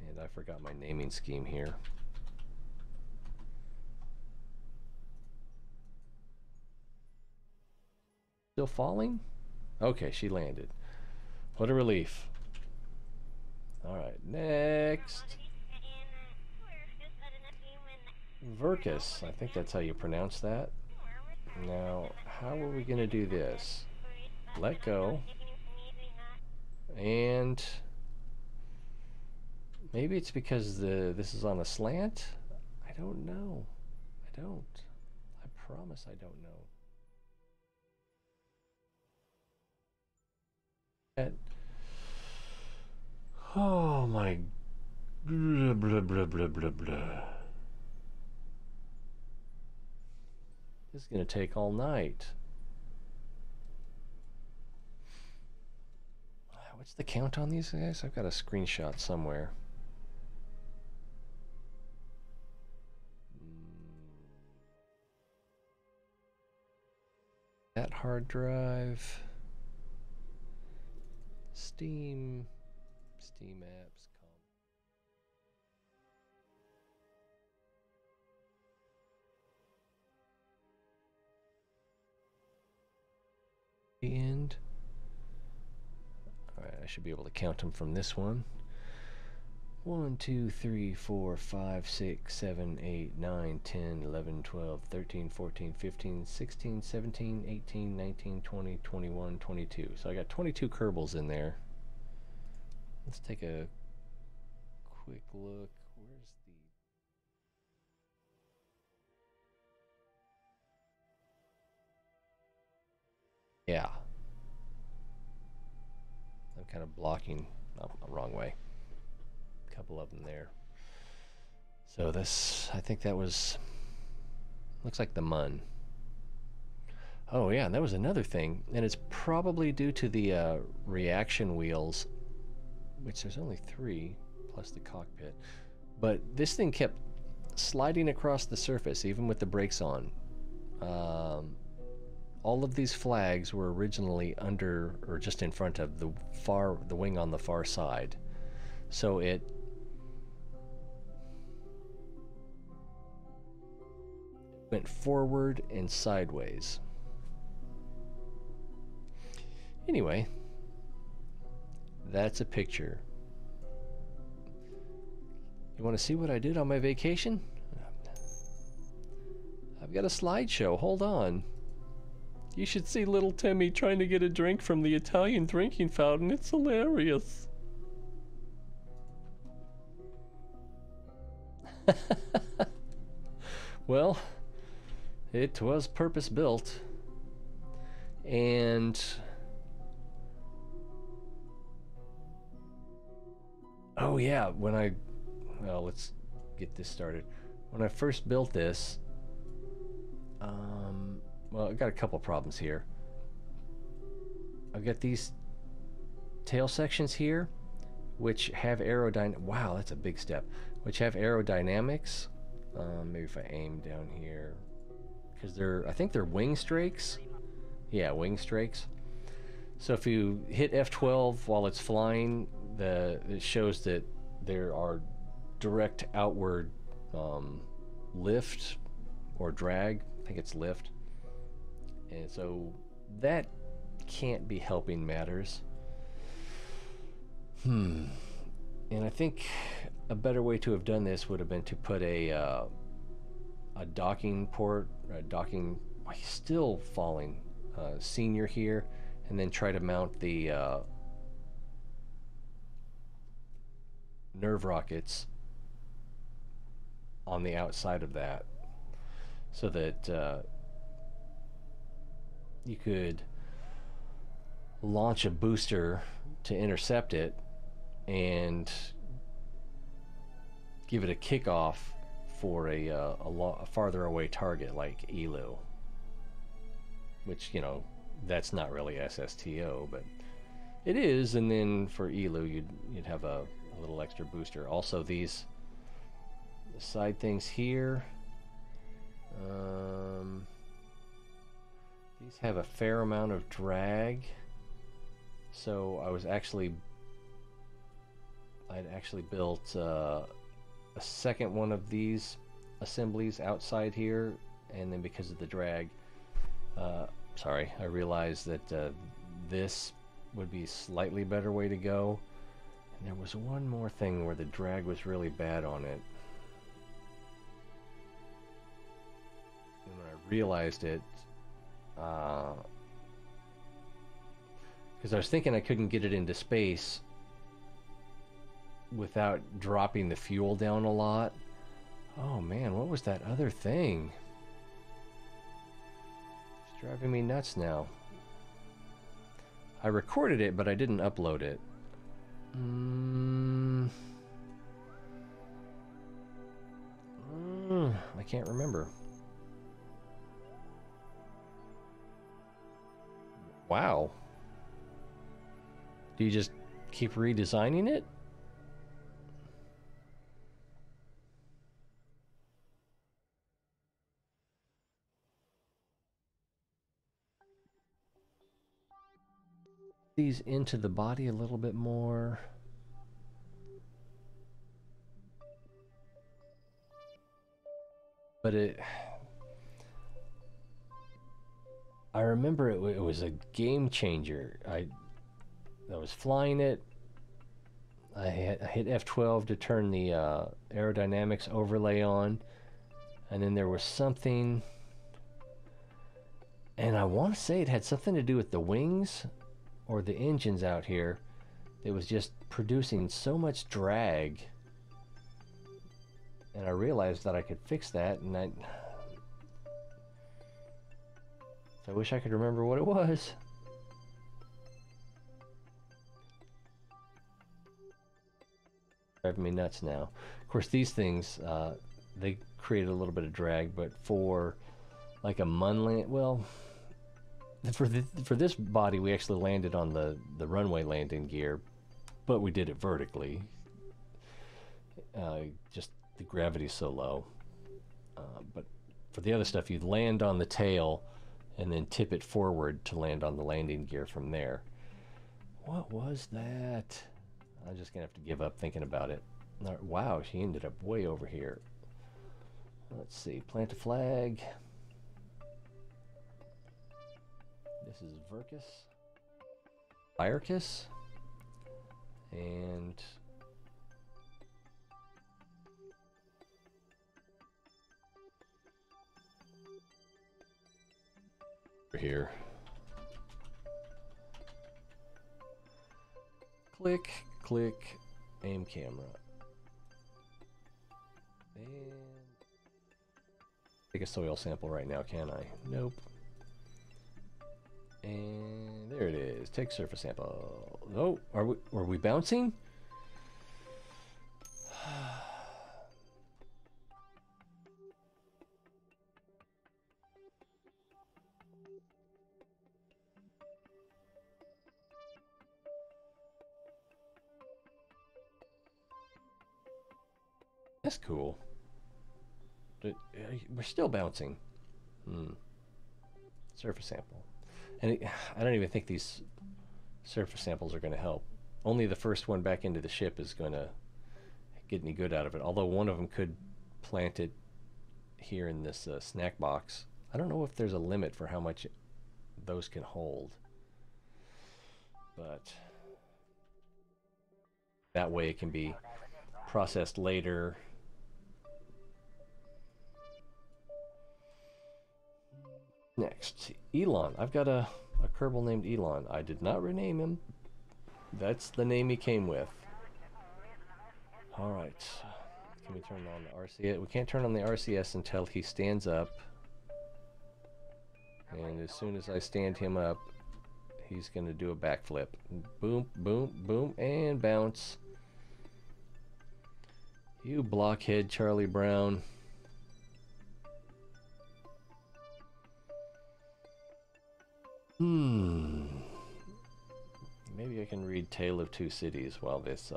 And I forgot my naming scheme here. Still falling? Okay, she landed. What a relief. Alright, next. Verkus, I think that's how you pronounce that. Now, how are we going to do this? Let go. And maybe it's because this is on a slant? I don't know. I don't. I promise I don't know. Oh my blah blah blah blah blah blah. This is gonna take all night. What's the count on these guys? I've got a screenshot somewhere. That hard drive. Steam apps, and all right, I should be able to count them from this one. 1, 2, 3, 4, 5, 6, 7, 8, 9, 10, 11, 12, 13, 14, 15, 16, 17, 18, 19, 20, 21, 22. So I got 22 Kerbals in there. Let's take a quick look. Where's the... Yeah. I'm kind of blocking... Oh, wrong way. A couple of them there. So this... I think that was... Looks like the Mun. Oh yeah, and that was another thing. And it's probably due to the reaction wheels, which there's only 3, plus the cockpit. But this thing kept sliding across the surface, even with the brakes on. All of these flags were originally under, or just in front of, the wing on the far side. So it went forward and sideways. Anyway, that's a picture. You want to see what I did on my vacation? I've got a slideshow. Hold on. You should see little Timmy trying to get a drink from the Italian drinking fountain. It's hilarious. Well, it was purpose built. And oh yeah, well, let's get this started. When I first built this, well, I've got a couple problems here. I've got these tail sections here, which have wow, that's a big step. Which have aerodynamics. Maybe if I aim down here, because I think they're wing strakes. Yeah, wing strakes. So if you hit F12 while it's flying, it shows that there are direct outward lift or drag. I think it's lift. And so that can't be helping matters. And I think a better way to have done this would have been to put a docking port, he's still falling, senior here, and then try to mount the nerve rockets on the outside of that, so that you could launch a booster to intercept it and give it a kickoff for a farther away target like Elu, which, you know, that's not really SSTO, but it is. And then for Elu, you'd have a little extra booster. Also, these side things here, these have a fair amount of drag, so I'd actually built a second one of these assemblies outside here, and then because of the drag, sorry, I realized that this would be a slightly better way to go. And there was one more thing where the drag was really bad on it, and when I realized it, because I was thinking I couldn't get it into space without dropping the fuel down a lot. Oh man, what was that other thing? It's driving me nuts now. I recorded it, but I didn't upload it. I can't remember. Wow. Do you just keep redesigning it? These into the body a little bit more. But I remember it was a game changer. I was flying it. I hit F12 to turn the aerodynamics overlay on, and then there was something, and I want to say it had something to do with the wings or the engines out here. It was just producing so much drag, and I realized that I could fix that, and I wish I could remember what it was. Driving me nuts now. Of course, these things, they create a little bit of drag, but for like a Munland, well, for this body, we actually landed on the runway landing gear, but we did it vertically. Just the gravity's so low. But for the other stuff, you land on the tail and then tip it forward to land on the landing gear from there. What was that? I'm just gonna have to give up thinking about it. Wow, she ended up way over here. Let's see, plant a flag. This is Verkus, Firekiss, and here. Click, click, aim camera. And take a soil sample right now, can I? Nope. And there it is. Take surface sample. Oh, are we bouncing? That's cool. But, we're still bouncing. Surface sample. And I don't even think these surface samples are going to help. Only the first one back into the ship is going to get any good out of it. Although one of them could plant it here in this snack box. I don't know if there's a limit for how much those can hold. But that way it can be processed later. Next, Elon. I've got a Kerbal named Elon. I did not rename him. That's the name he came with. Alright. Can we turn on the RCS? We can't turn on the RCS until he stands up. And as soon as I stand him up, he's going to do a backflip. Boom, boom, boom, and bounce. You blockhead, Charlie Brown. Maybe I can read Tale of Two Cities while this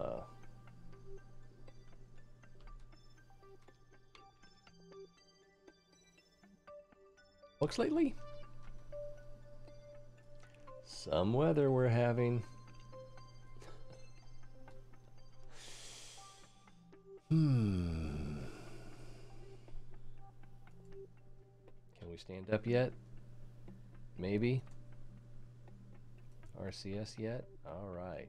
looks lately. Some weather we're having. Can we stand up yet? Maybe. RCS yet? Alright.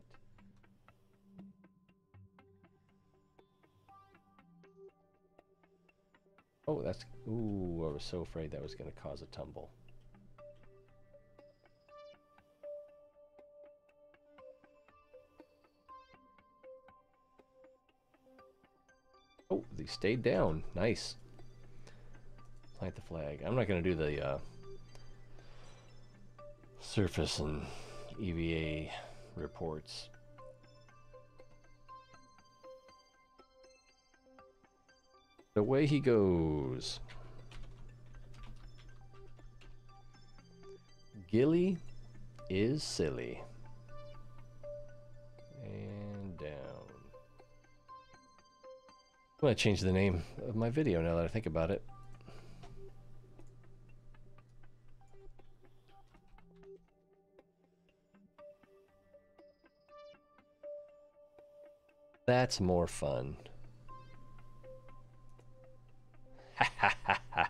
Oh, that's... Ooh, I was so afraid that was going to cause a tumble. Oh, they stayed down. Nice. Plant the flag. I'm not going to do the surface and EVA reports. Away he goes. Gilly is silly. And down. I'm going to change the name of my video now that I think about it. That's more fun. Ha ha ha ha.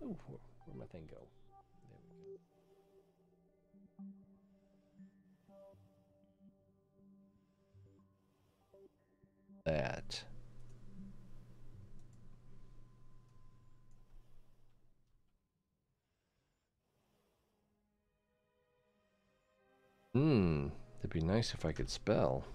Oh, where'd my thing go? There we go. That. It'd be nice if I could spell.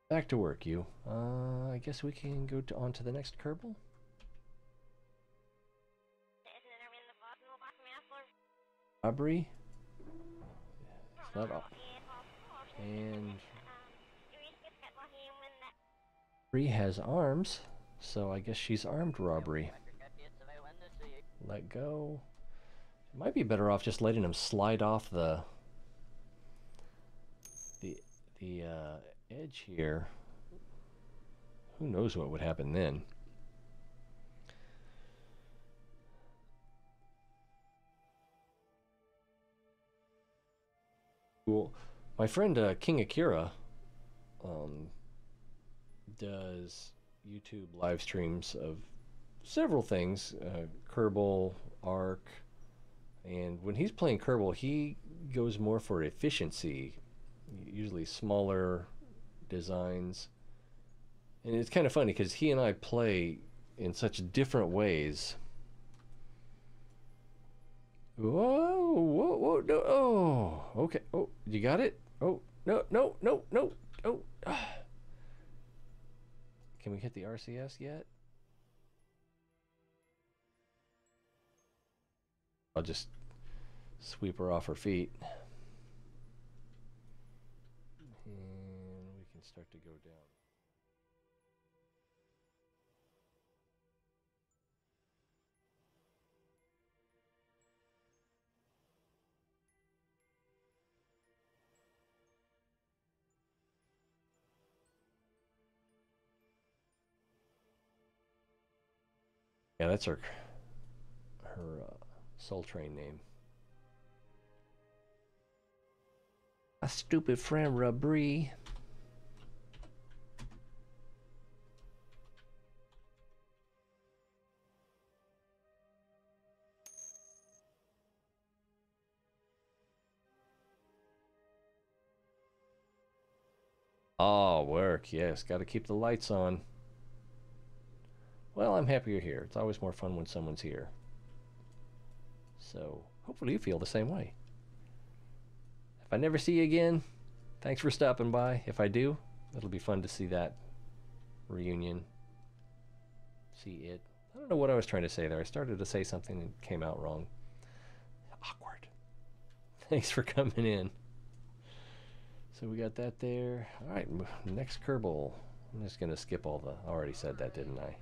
Back to work, you. I guess we can go on to the next Kerbal. Aubrey. It's not off. And Bree has arms, so I guess she's armed robbery. Let go. Might be better off just letting him slide off the edge here. Who knows what would happen then? Cool. My friend King Akira does YouTube live streams of several things. Kerbal, Ark, And when he's playing Kerbal, he goes more for efficiency, usually smaller designs. And it's kind of funny because he and I play in such different ways. Whoa, whoa, whoa, no, oh, okay. Oh, you got it? Oh, no, no, no, no, oh. Can we hit the RCS yet? I'll just sweep her off her feet. And we can start to go down. Yeah, that's her Soul Train name. A stupid friend, Rabri. Oh, work. Yes, got to keep the lights on. Well, I'm happy you're here. It's always more fun when someone's here. So, hopefully you feel the same way. If I never see you again, thanks for stopping by. If I do, it'll be fun to see that reunion. See it. I don't know what I was trying to say there. I started to say something and came out wrong. Awkward. Thanks for coming in. So we got that there. All right, next Kerbal. I'm just going to skip all the... I already said that, didn't I?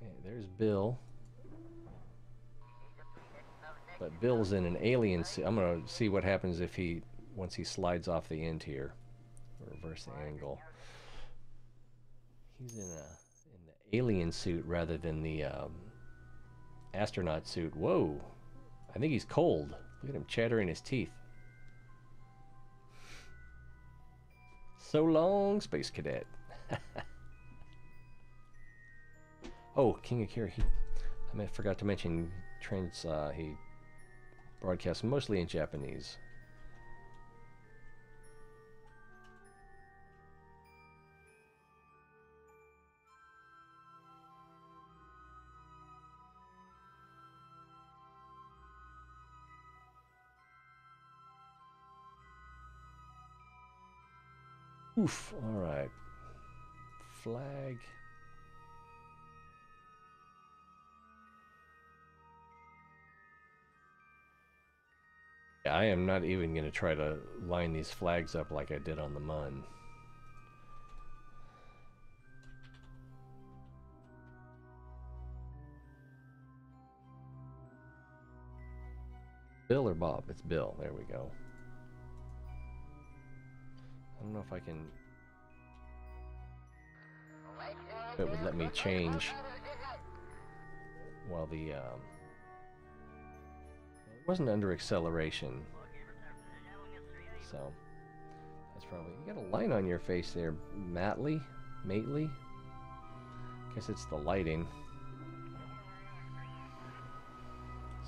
Okay, there's Bill. But Bill's in an alien suit. I'm going to see what happens if he... once he slides off the end here. Reverse the angle. He's in the alien suit rather than the astronaut suit. Whoa. I think he's cold. Look at him chattering his teeth. So long, Space Cadet. Oh, King Akira. I forgot to mention he broadcasts mostly in Japanese. Oof, all right. Flag. I am not even going to try to line these flags up like I did on the Mun. Bill or Bob? It's Bill. There we go. I don't know if I can... It would let me change while the... It wasn't under acceleration. So, that's probably... You got a line on your face there, Mately? Guess it's the lighting.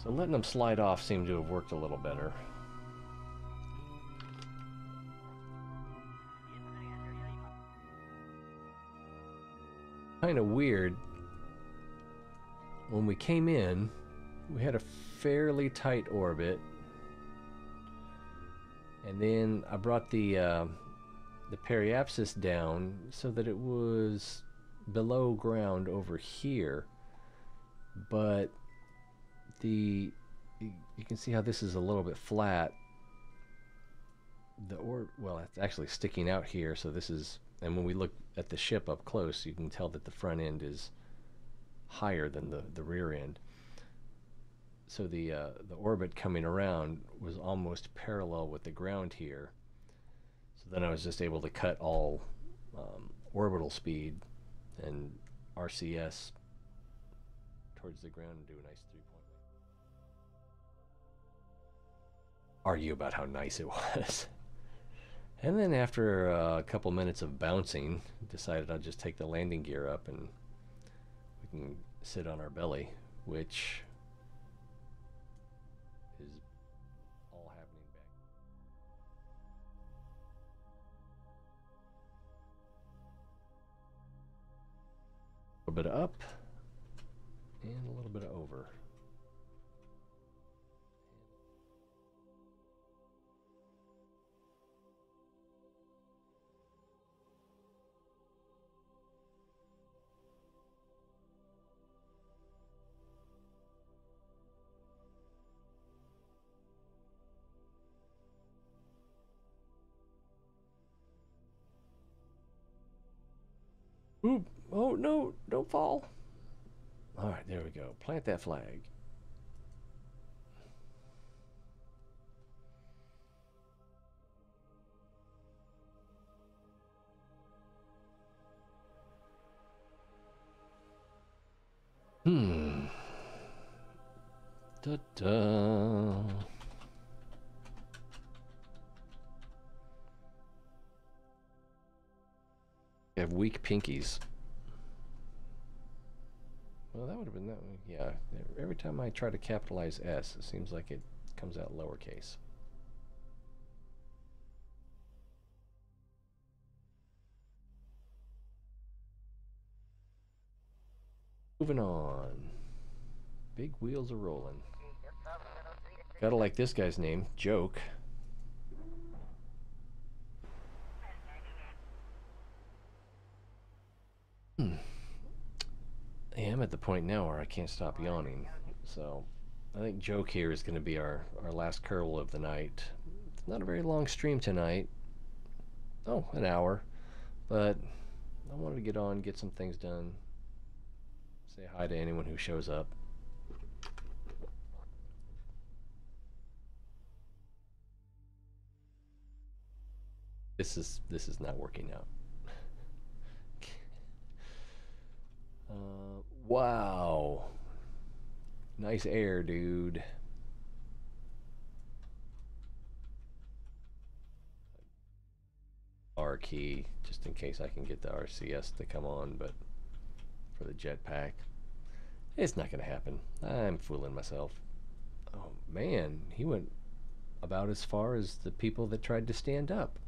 So letting them slide off seemed to have worked a little better. Kind of weird. When we came in, we had a fairly tight orbit, and then I brought the periapsis down so that it was below ground over here, but you can see how this is a little bit flat. Well, it's actually sticking out here, so this is... And when we look at the ship up close, you can tell that the front end is higher than the rear end. So the orbit coming around was almost parallel with the ground here. So then I was just able to cut all orbital speed and RCS towards the ground and do a nice 3-point. Argue about how nice it was. And then after a couple minutes of bouncing, decided I'd just take the landing gear up and we can sit on our belly, which of up and a little bit of over. Oop. Oh no, don't fall. All right, there we go. Plant that flag. Da-da. You have weak pinkies. Well, that would have been that one. Yeah, every time I try to capitalize S, it seems like it comes out lowercase. Moving on. Big wheels are rolling. Gotta like this guy's name, Joke. Yeah, I'm at the point now where I can't stop yawning. So I think Joke here is going to be our last Kerbal of the night. It's not a very long stream tonight. Oh, an hour. But I wanted to get on, get some things done. Say hi to anyone who shows up. This is not working out. Wow. Nice air, dude. R key, just in case I can get the RCS to come on, but for the jetpack, it's not gonna happen. I'm fooling myself. Oh man, he went about as far as the people that tried to stand up.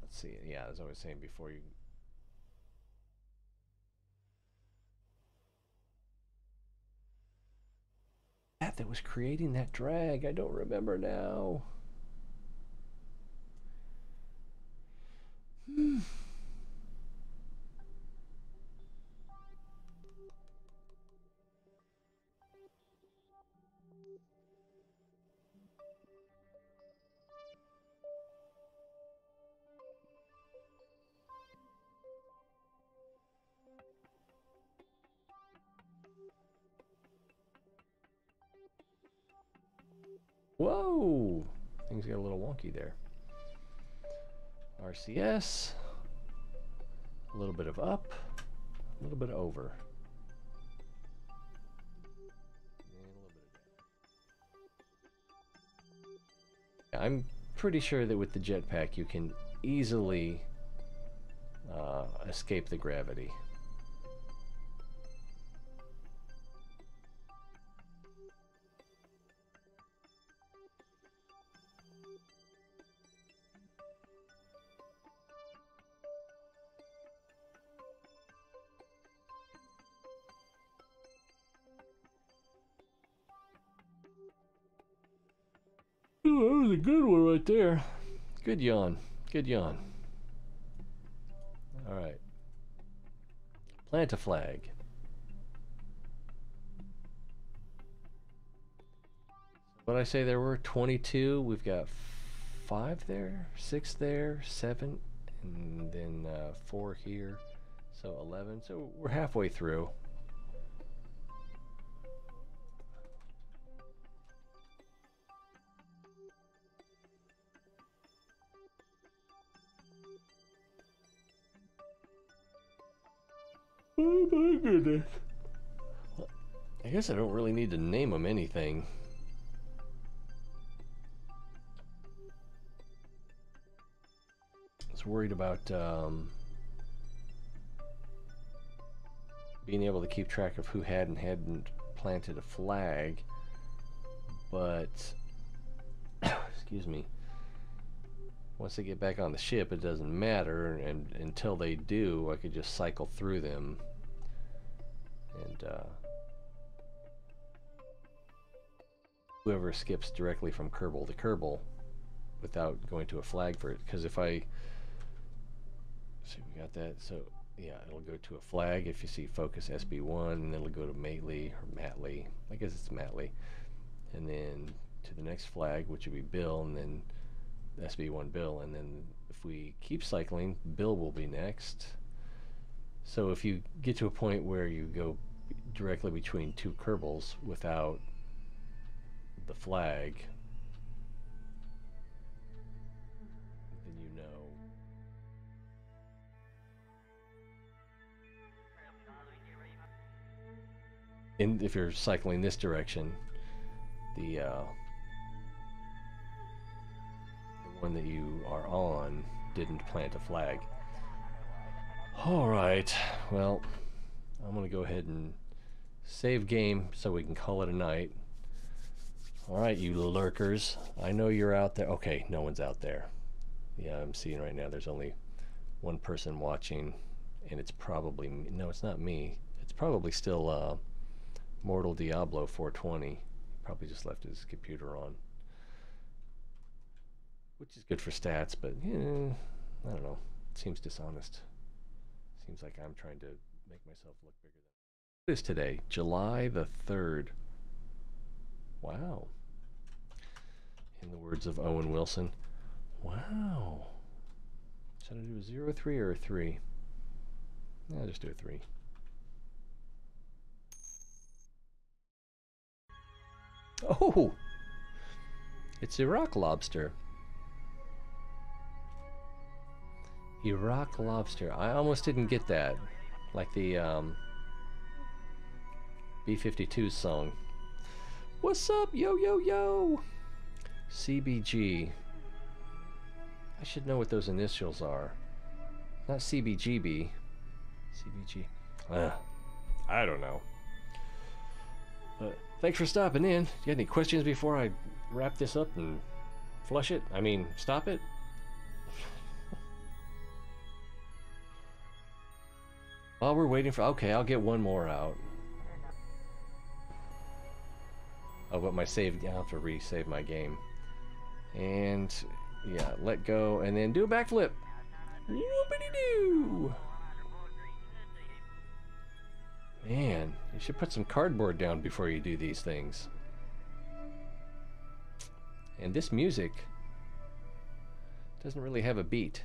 Let's see. Yeah, as I was saying before, you that was creating that drag. I don't remember now. Whoa! Things got a little wonky there. RCS. A little bit of up. A little bit of over. And a little bit of down. I'm pretty sure that with the jetpack you can easily escape the gravity. Ooh, that was a good one right there. Good yawn. Good yawn. All right. Plant a flag. What I say there were 22. We've got 5 there, 6 there, 7, and then 4 here. So 11. So we're halfway through. Oh my goodness. I guess I don't really need to name them anything. I was worried about being able to keep track of who had and hadn't planted a flag, but excuse me. once they get back on the ship, it doesn't matter, and until they do, I could just cycle through them. And whoever skips directly from Kerbal to Kerbal without going to a flag for it, because if I see, we got that, so yeah, it'll go to a flag if you see focus SB1, and then it'll go to Mately or Matley. I guess it's Matley, and then to the next flag, which would be Bill, and then SB1 Bill, and then if we keep cycling, Bill will be next. So if you get to a point where you go directly between two Kerbals without the flag, then you know. And if you're cycling this direction, the one that you are on didn't plant a flag. Alright, well, I'm gonna go ahead and save game so we can call it a night. Alright, you lurkers, I know you're out there. Okay, no one's out there. Yeah, I'm seeing right now there's only one person watching, and it's probably me. No, it's not me. It's probably still Mortal Diablo 420. Probably just left his computer on, which is good for stats, but yeah, I don't know. It seems dishonest. Seems like I'm trying to make myself look bigger than it is today, July the 3rd. Wow. In the words of Owen Wilson, wow. Should I do a 0, 3, or a 3? Yeah, I'll just do a 3. Oh! It's Iraq lobster. Iraq lobster. I almost didn't get that. Like the B-52 song. What's up, yo, yo, yo? CBG. I should know what those initials are. Not CBGB. CBG. I don't know. But thanks for stopping in. You got any questions before I wrap this up and flush it? I mean, stop it? While we're waiting for... Okay, I'll get one more out. Oh, but my save... I have to resave my game. And... yeah, let go, and then do a backflip. Whoopity-doo! Man, you should put some cardboard down before you do these things. And this music doesn't really have a beat.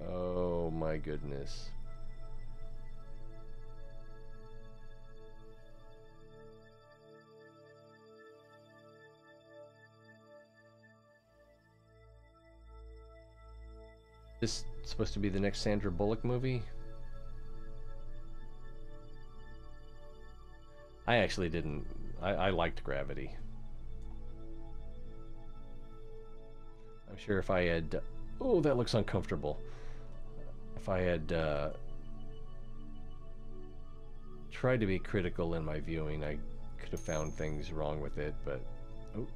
Oh my goodness. This is supposed to be the next Sandra Bullock movie? I actually didn't. I liked Gravity. I'm sure if I had... oh, that looks uncomfortable. If I had tried to be critical in my viewing, I could have found things wrong with it, but...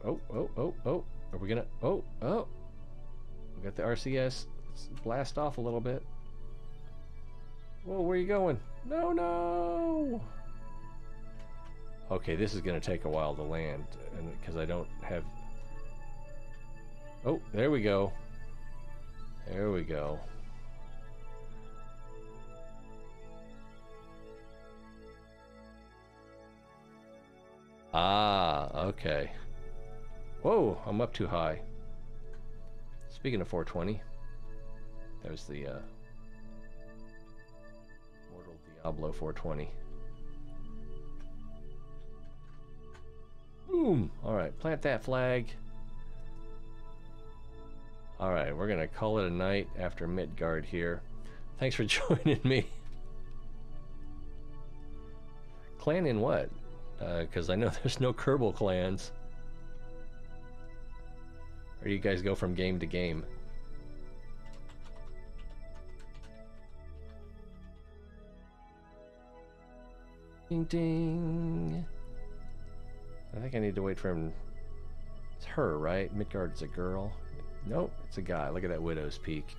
oh. Are we gonna... oh. We got the RCS. Let's blast off a little bit. Whoa, where are you going? No! Okay, this is going to take a while to land, and because I don't have... oh, there we go. There we go. Ah, okay. Whoa, I'm up too high. Speaking of 420, there's the Mortal Diablo 420. Boom! Alright, plant that flag. Alright, we're gonna call it a night after Midgard here. Thanks for joining me. Clan in what? Because I know there's no Kerbal clans. Or do you guys go from game to game? Ding ding. I think I need to wait for him. It's her, right? Midgard's a girl. Nope, it's a guy. Look at that widow's peak.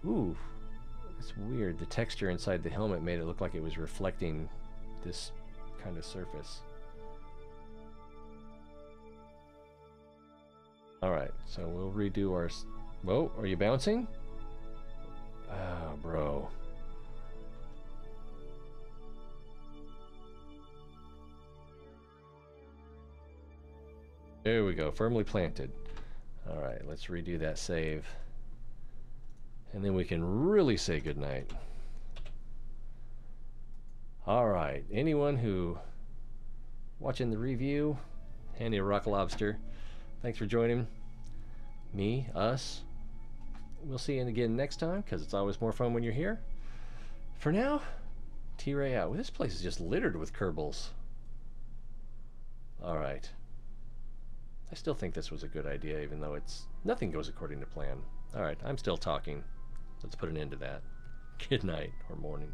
Ooh, it's weird. The texture inside the helmet made it look like it was reflecting this kind of surface. Alright, so we'll redo our... Whoa, are you bouncing? Oh, bro. There we go, firmly planted. Alright, let's redo that save. And then we can really say goodnight. Alright, anyone who watching the review, Handy Rock Lobster, thanks for joining me, us. We'll see you again next time, because it's always more fun when you're here. For now, T-Ray out. Well, this place is just littered with Kerbals. Alright. I still think this was a good idea, even though nothing goes according to plan. Alright, I'm still talking. Let's put an end to that. Good night, or morning.